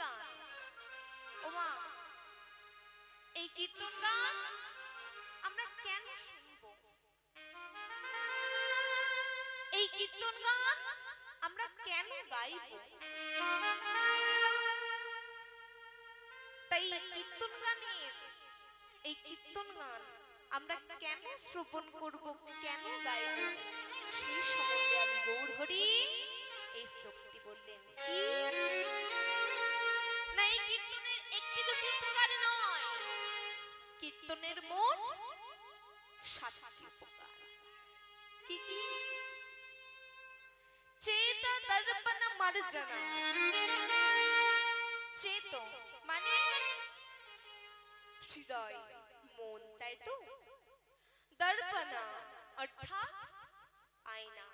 গান। ওমা, এই কীর্তন গান আমরা কেন শুনব? এই কীর্তন গান আমরা কেন গাইব? তাই কীর্তন গানের এই কীর্তন গান আমরা কেন শ্রবণ করব, কেন গাইব, সেই সম্বন্ধে আজ গৌরহরি এই শ্লোকটি বললেন। কি না, এই কীর্তনের একটি দুটি উপকার নয়, কীর্তনের মোট 7টি উপকার। কি কি? চেত দর্পণ মার্জনা। চেত মানে হৃদয়, মন, তাই তো? দর্পণ অর্থাৎ আয়না।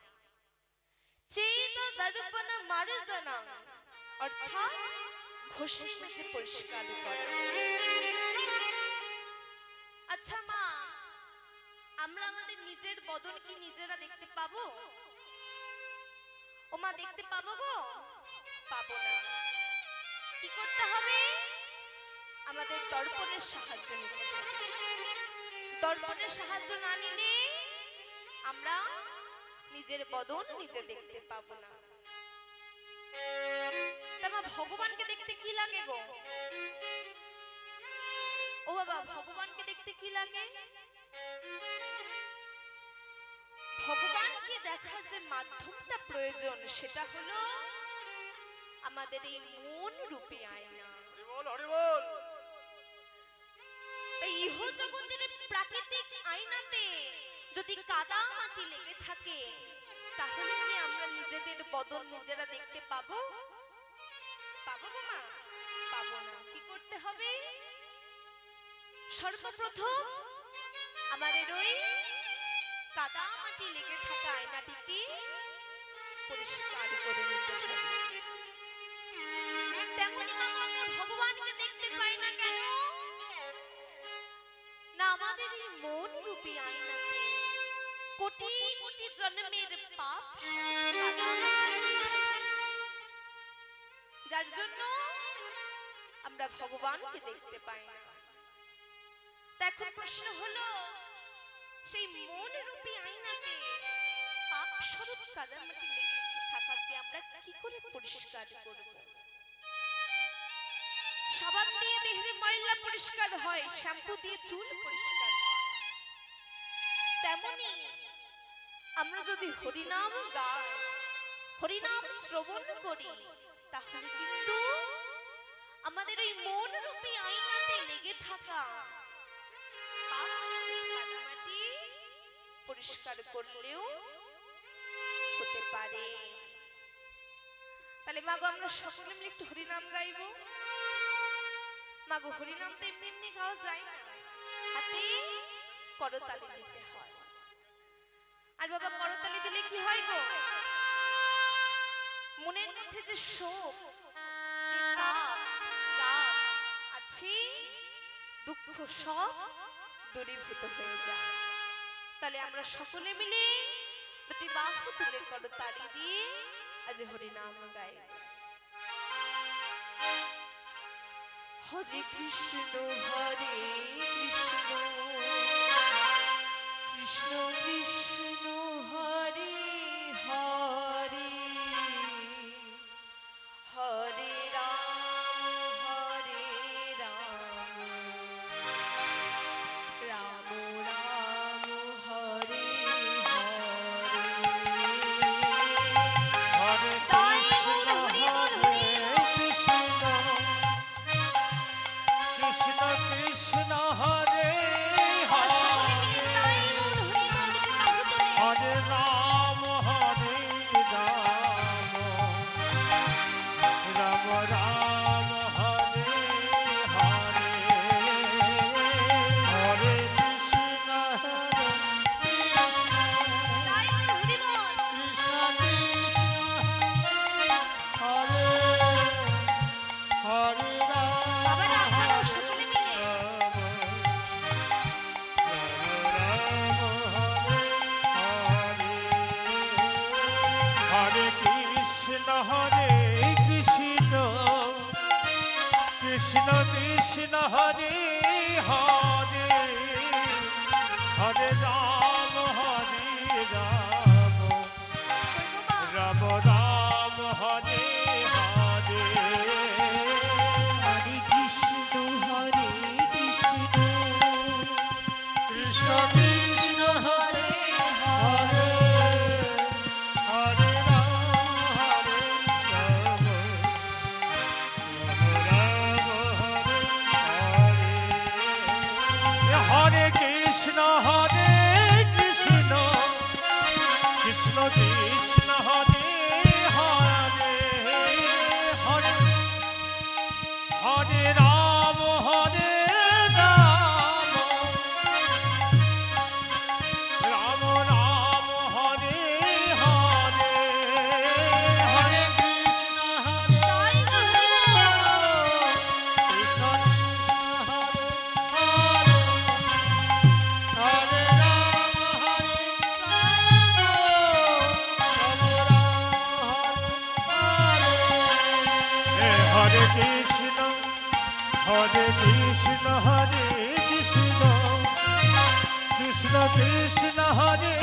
চেত দর্পণ মার্জনা অর্থাৎ ঘষে মেজে পরিষ্কার করা। আচ্ছা মা, আমরা আমাদের নিজের বদন কি নিজেরা দেখতে পাবো? ও মা, দেখতে পাবো গো? পাবো না। কি করতে হবে? আমাদের দর্পণের সাহায্য নিতে হবে। দর্পণের সাহায্য না নিলে আমরা নিজের বদন নিজে দেখতে পাবো না। তারপর ভগবানকে দেখতে কি লাগে গো? ও বাবা, ভগবানকে দেখতে কি লাগে? ভগবানকে দেখার যে মাধ্যমটা প্রয়োজন সেটা হলো আমাদের এই মন রূপী আয়না। তাই ইহ জগতের প্রাকৃতিক আয়নাতে যদি কাদা মাটি লেগে থাকে তাহলে কি আমরা নিজেদের বদন নিজেরা দেখতে পাবো? পাবো মা? পাবো না। কি করতে হবে? সর্বপ্রথম আমাদের ওই কাদা মাটি লেগে থাকা আয়নাটিকে পরিষ্কার করে নিতে হবে। তেমনি আমরা ভগবানকে দেখতে পাই না কেন? না, আমাদের এই মন রূপী আয়নাতে কোটি কোটি জন্মের পাপ, যার জন্য আমরা ভগবানকে দেখতে পাই না। এখন প্রশ্ন হলো, সেই মন রূপী আয়নাতে পাপ স্বরূপ কাদামাটি লেগে থাকাকে আমরা কি করে পরিষ্কার করব? সাবান দিয়ে দেহের ময়লা পরিষ্কার হয়, শ্যাম্পু দিয়ে চুল পরিষ্কার হয়। তেমনি আমরা যদি হরিনাম গাই, হরিনাম শ্রবণ করি, তাহলে কিন্তু আমাদের ওই মন রূপী আয়নাতে লেগে থাকা কাদামাটি পরিষ্কার করলেও হতে পারে। তাহলে মাগো, আমরা সকলে মিলে একটু হরিনাম গাইবো। মাগো, হরিনাম তো এমনি এমনি গাওয়া যায় না, হাতে করতালি দিতে হয়। আর বাবা, করতালি দিলে কি হয় গো? মনের মধ্যে যে শোক, যে তাপ, রাগ আছে, দুঃখ সব দূরীভূত হয়ে যায়। তাহলে আমরা সকলে মিলে দুটি বাহু তুলে করতালি দিয়ে আজ হরিনাম গাই। হরে কৃষ্ণ হরে কৃষ্ণ, কৃষ্ণ কৃষ্ণ হরে হরে, হরে রাম হরে রাম, রাম রাম হরে হরে, কৃষ্ণ কৃষ্ণ হরে হরে, হরে রাম হরে রাম, রাম রাম হরে হরে, হরে কৃষ্ণ হরে কৃষ্ণ, হরে হরে কৃষ্ণ হরে কৃষ্ণ, কৃষ্ণ কৃষ্ণ হরে হরে হরে রাম রাম রাম হরে হরে হরে কৃষ্ণ কৃষ্ণ কৃষ্ণ হরে হরে হরে রাম হরে কৃষ্ণ হরে কৃষ্ণ কৃষ্ণ কৃষ্ণ হরে হরে হরে হরে রাম রাম রাম হরে হরে হরে কৃষ্ণ হরে কৃষ্ণ হরে হরে কৃষ্ণ হরে কৃষ্ণ হরে কৃষ্ণ কৃষ্ণ কৃষ্ণ হরে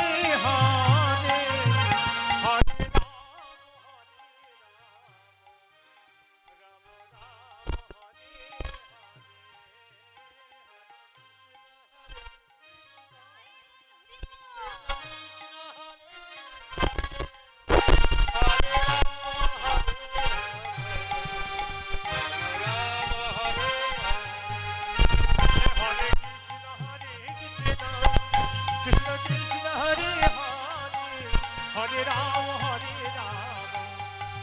হরে হরে কৃষ্ণ কৃষ্ণ হরে হরে হরে রাম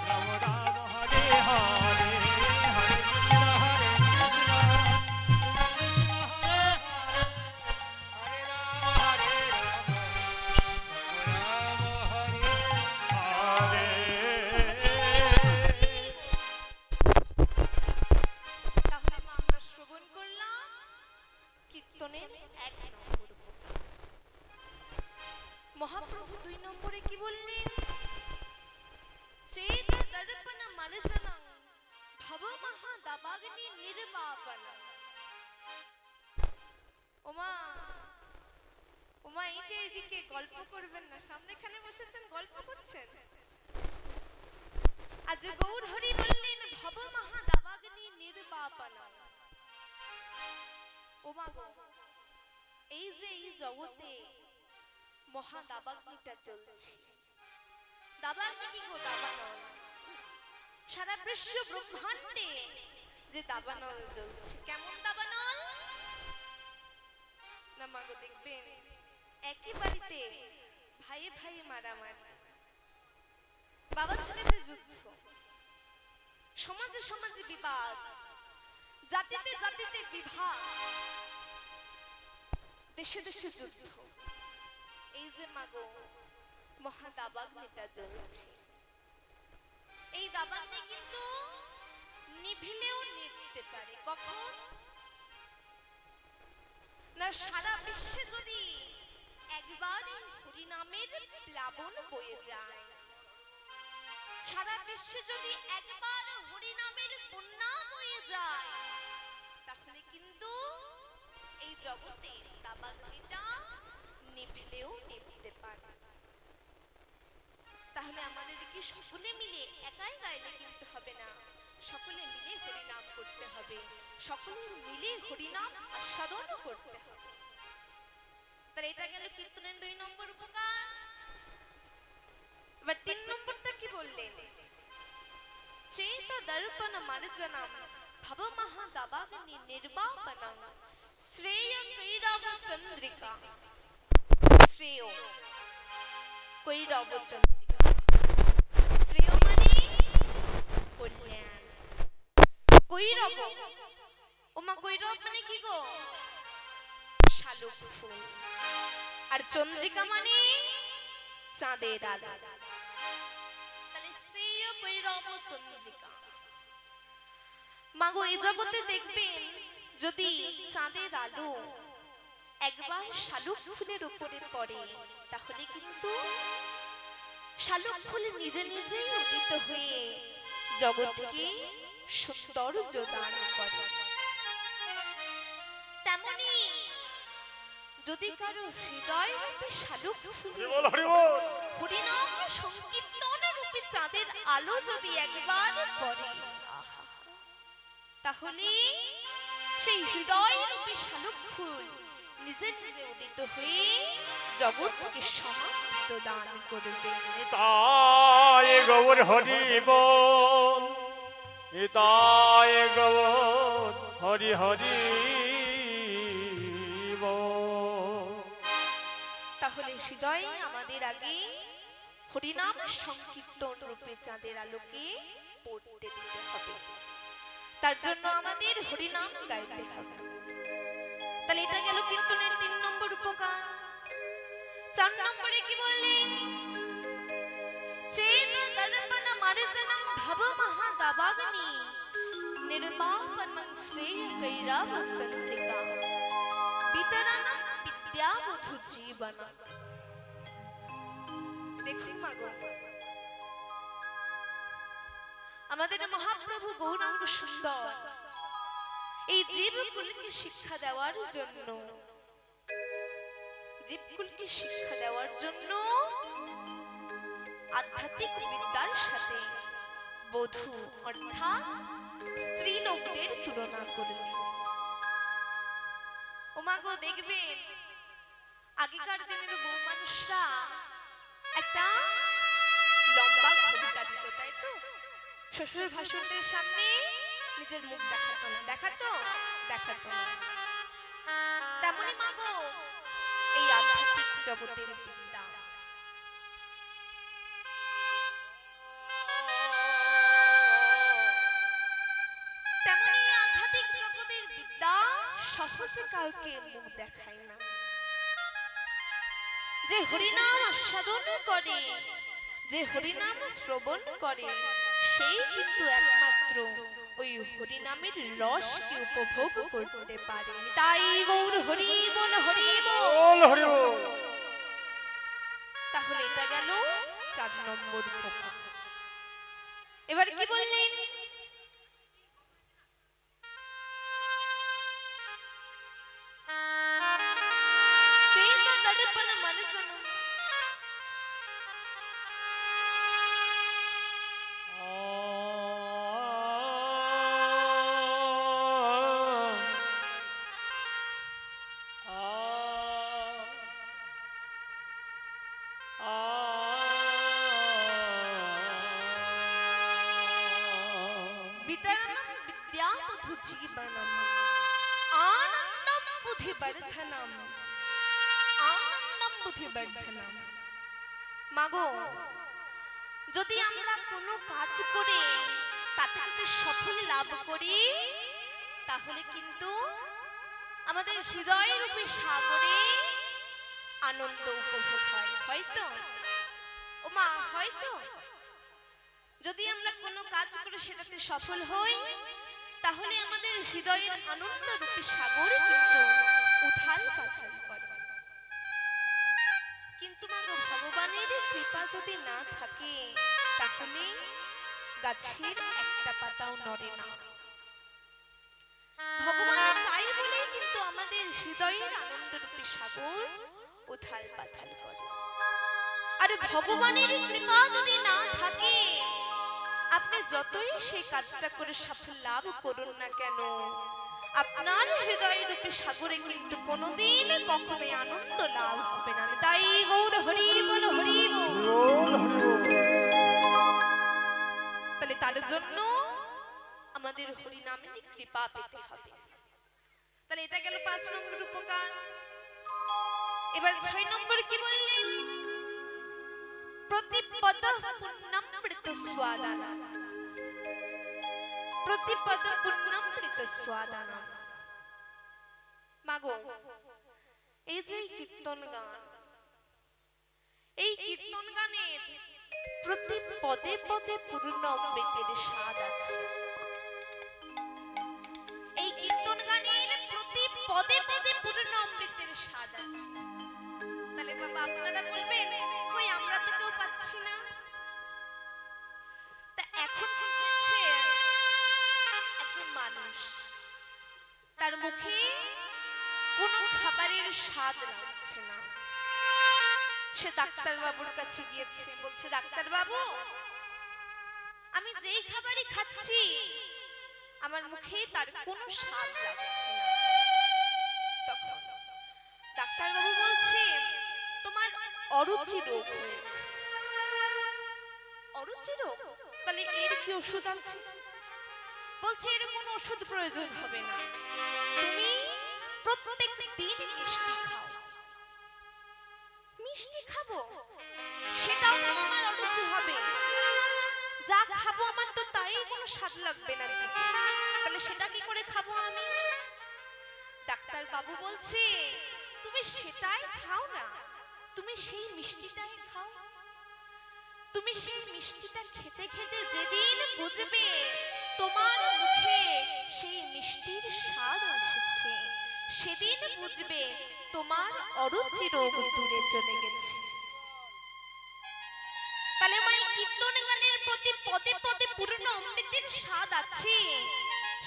রাম রাম হরে হরে হরে কৃষ্ণ হরে কৃষ্ণ হরে হরে রাম হরে তাহলে মা আমরা শ্রবণ করলাম কীর্তনের 1 নম্বর উপকার। মহাপ্রভু 2 নম্বরে কি বললেন? চেত দর্পণ মর্জনং ভব মহা দাবাগ্নি নির্বাপন। ওমা ওমা এইটা এদিকে গল্প করবেন না, সামনেখানে বসেছেন গল্প করছেন। আজ গৌর হরি বললেন ভব মহা দাবাগ্নি নির্বাপন। ওমা গো, এই যে এই জগতে মহা দাবাগ্নিটা চলছে, দাবাগ্নি কি গো? দাবানল। সারা বিশ্ব ব্রহ্মাণ্ডে যে দাবানল জ্বলছে, কেমন দাবানল না মা গো? দেখবেন একই বাড়িতে ভাইয়ে ভাইয়ে মারামারি, বাবা ছেলেতে যুদ্ধ, সমাজে সমাজে বিবাদ, জাতিতে জাতিতে বিভাগ, দেশে দেশে যুদ্ধ। এই যে মাগো মহা দাবাগ্নিটা জ্বলছে, এই দাবাগ্নি কিন্তু নিভিলেও নিভতে পারে। কখন না সারা বিশ্বে যদি একবার হরিনামের প্লাবন বয়ে যায়, সারা বিশ্বে যদি একবার হরিনামের বন্যা বয়ে যায়, তাহলে কিন্তু এই জগতের দাবাগ্নিটা নিভলেও নিভতে পারে। তাহলে আমাদেরকে সকলে মিলে একাই গাইলে কিন্তু হবে না, সকলে মিলে হরিনাম করতে হবে, সকলে মিলে হরিনাম আস্বাদন করতে হবে। তাহলে এটা গেল কীর্তনের 2 নম্বর উপকার। এবার 3 নম্বরটা কি বললেন? চেত দর্পণ মর্জনম ভব মহা দাবাগ্নি নির্বাপনম শ্রেয় কৈরব চন্দ্রিকা। শ্রেয় কৈরব চন্দ্রিকা, শ্রেয় মানে কল্যাণ। কৈরব, ওমা কৈরব মানে কি গো? শালুক ফুল। আর চন্দ্রিকা মানে চাঁদের আলো। তাহলে শ্রেয় কৈরব চন্দ্রিকা। মাগো এই জগতে দেখবেন যদি চাঁদের আলো একবার শালুক ফুলের উপরে পড়ে, তাহলে কিন্তু শালুক ফুল নিজে নিজেই উদিত হয়ে জগৎকে সৌন্দর্য দান করে। তেমনি যদি কারো হৃদয় রূপে শালুক ফুলে হরিনাম সংকীর্তন রূপে চাঁদের আলো যদি একবার পড়ে, তাহলে সেই হৃদয় রূপে শালুক ফুল নিজে নিজে উদিত হয়ে জগৎকে সমাপ্ত দান করবে। নিতাই গৌর হরি বল, নিতাই গৌর হরি হরি বল। তাহলে হৃদয়ে আমাদের আগে হরিনাম সংকীর্তন রূপে চাঁদের আলোকে পড়তে দিতে হবে, তার জন্য আমাদের হরিনাম গাইতে হবে। তাহলে এটা গেল কীর্তনের ৩ নম্বর উপকার। ৪ নম্বরে কি বললেন? চেত দর্পণ মার্জনম ভব মহাদাবাগ্নি নির্বাপনং শ্রেয় কৈরাব চন্দ্রিকা বিতরণম বিদ্যাবধূ জীবন। দেখুন মাগো, আমাদের মহাপ্রভু গৌরাঙ্গ সুন্দর এই জীবকুলকে শিক্ষা দেওয়ার জন্য, জীবকুলকে শিক্ষা দেওয়ার জন্য আধ্যাত্মিক বিদ্যার সাথে বধূ অর্থাৎ স্ত্রীলোকদের তুলনা করলেন। ও মাগো, দেখবেন আগেকার দিনের বউ মানুষরা একটা লম্বা ঘোমটা দিত, তাই তো? শ্বশুর ভাসুরদের সামনে নিজের মুখ দেখাতো না, দেখাতো না। তেমনি মাগো এই আধ্যাত্মিক জগতের বিদ্যা, তেমনি আধ্যাত্মিক জগতের বিদ্যা সহজে কাউকে মুখ দেখায় না। যে হরিনাম আস্বাদন করে, যে হরিনাম শ্রবণ করে, সেই কিন্তু একমাত্র ওই হরিনামের রসকে উপভোগ করতে পারে। তাই গৌর হরি বল, হরি বল, হরি বল। তাহলে এটা গেল ৪ নম্বর উপকার। এবার কি বললেন? চেত দর্পণ মার্জনম বিতরণম বিদ্যাবধূ জীবনম আনন্দম বুদ্ধিবর্ধনম, আনন্দম বুদ্ধিবর্ধনম। মাগো, যদি আমরা কোনো কাজ করে তাতে যদি সফল লাভ করি, তাহলে কিন্তু আমাদের হৃদয় রূপে সাগরে আনন্দ উপভোগ হয়, হয়তো? ও মা, হয়তো? যদি আমরা কোনো কাজ করে সেটাতে সফল হই, তাহলে আমাদের হৃদয়ের আনন্দ রূপে সাগর কিন্তু উথাল পাথাল করে। কিন্তু মাগো, ভগবানের কৃপা যদি না থাকে, তাহলে গাছের একটা পাতাও নড়ে না। ভগবান চাই বলেই কিন্তু আমাদের হৃদয়ের আনন্দ রূপে সাগর উথাল পাথাল করে। আর ভগবানের কৃপা যদি না থাকে, আপনি যতই সেই কাজটা করে সফল লাভ করুন না কেন, আপনার হৃদয় রূপে সাগরে কিন্তু কোনোদিন কখনোই আনন্দ লাভ হবে না। তাই গৌর হরি বল, হরি বল। তাহলে তার জন্য আমাদের হরি নামের কৃপা পেতে হবে। তাহলে এটা গেল ৫ নম্বর উপকার। এবার ৬ নম্বর কি বললেন? প্রতিপদ পুণ্যমৃত স্বাদানম, প্রতিপদ পুণ্যমৃত স্বাদানম। মাগো, এই যে কীর্তন গান, এই কীর্তন গানের প্রতি পদে পদে পূর্ণ অমৃতের স্বাদ আছে। এই কীর্তন গানের প্রতি পদে পদে পূর্ণ অমৃতের স্বাদ আছে। তাহলে বাবা, আপনারা বলবেন কই আমরা তো কেউ পাচ্ছি না। তা এখন কি হচ্ছে, তার মুখে কোনো খাবারের স্বাদ লাগছে না। সে ডাক্তার বাবুর কাছে গিয়েছে, বলছে ডাক্তার বাবু আমি যেই খাবারই খাচ্ছি আমার মুখে তার কোনো স্বাদ লাগছে না। তখন ডাক্তার বাবু বলছে তোমার অরুচি রোগ হয়েছে। অরুচি রোগ? তাহলে এর কি ওষুধ আছে? বলছে এর কোনো ওষুধ প্রয়োজন হবে না, তুমি প্রত্যেক দিন মিষ্টি খাও। মিষ্টি খাবো? সেটাও তো আমার অরুচি হবে। যা খাবো আমার তো তাই কোনো স্বাদ লাগবে না জি, তাহলে সেটা কি করে খাবো আমি? ডাক্তার বাবু বলছে তুমি সেটাই খাও না, তুমি সেই মিষ্টিটাই খাও। তুমি সেই মিষ্টিটা খেতে খেতে যেদিন বুঝবে তোমার মুখে সেই মিষ্টির স্বাদ এসেছে, সেদিন বুঝবে তোমার অরুচি রোগ দূরে চলে গেছে। তাহলে মাই কীর্তন গানের প্রতি পদে পদে পূর্ণ অমৃতের স্বাদ আছে,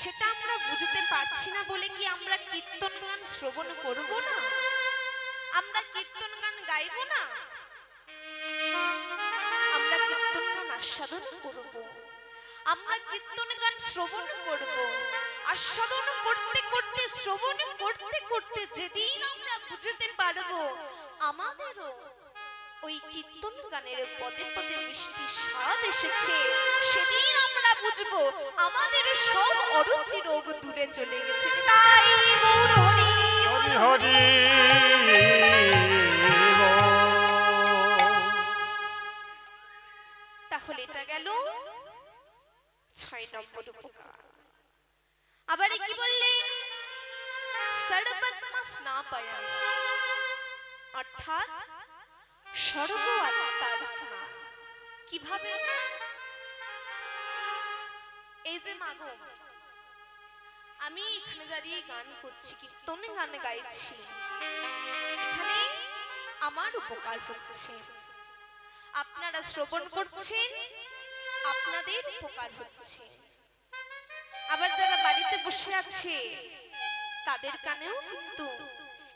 সেটা আমরা বুঝতে পারছি না বলে কি আমরা কীর্তন গান শ্রবণ করব না? আমরা কীর্তন গান গাইব না? আমরা কীর্তন গান আস্বাদন করব, আমরা কীর্তন গান শ্রবণ করব। আস্বাদন করতে করতে, শ্রবণ করতে করতে যেদিন আমরা বুঝতে পারবো আমাদেরও ওই কীর্তন গানের পদে পদে মিষ্টি স্বাদ এসেছে, সেদিন আমরা বুঝবো আমাদের সব অরুচি রোগ দূরে চলে গেছে। তাই গৌর হরি হরি হরি তাহলে এটা গেল 6 নম্বর উপকার। আবার কি বললেন? সর্বত্মা স্নাপয়াম, অর্থাৎ সর্ব আত্মার স্নান। কিভাবে? এই যে মাগো আমি এখানে দাঁড়িয়ে গান করছি, কীর্তন গান গাইছি, এখানে আমার উপকার হচ্ছে। আপনারা শ্রবণ করছেন, আপনাদের উপকার হচ্ছে। আবার যারা বাড়িতে বসে আছে তাদের কানেও কিন্তু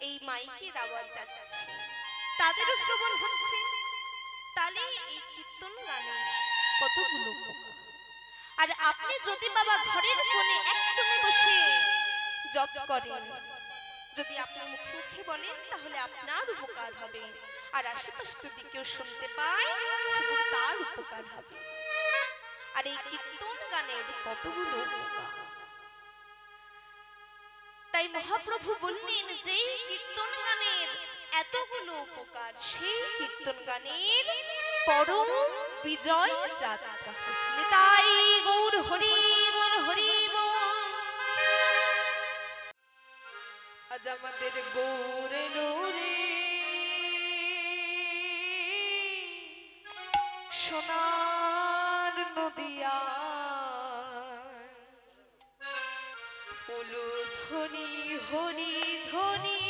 এই মাইকের আওয়াজ যাচ্ছে, তাদেরও শ্রবণ হচ্ছে। তাহলে এই কীর্তন গানে কতগুলো উপকার। আর আপনি যদি বাবা ঘরের কোণে এক কোণে বসে জপ করেন, যদি আপনি মুখে মুখে বলেন তাহলে আপনার উপকার হবে, আর আশেপাশে যদি কেউ শুনতে পায় শুধু তার উপকার হবে। আর এই কীর্তন গানের কতগুলো উপকার। তাই মহাপ্রভু বললেন যে কীর্তন গানের এতগুলো উপকার, সেই কীর্তন গানের পরম বিজয় যাত্রা। নিতাই গৌর হরি বল, হরি বল। আজ আমাদের গৌরে গৌরে সোনার নদিয়া ধ্বনি হরি ধ্বনি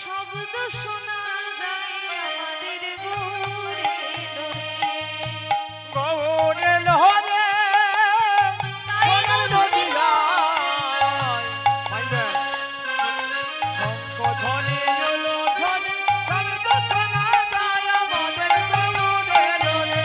শব্দ শোনা যায় আমাদের গৌরে গৌরে লহরে ধ্বনি ধ্বনি শব্দ শোনা যায় আমাদের গৌরে লহরে।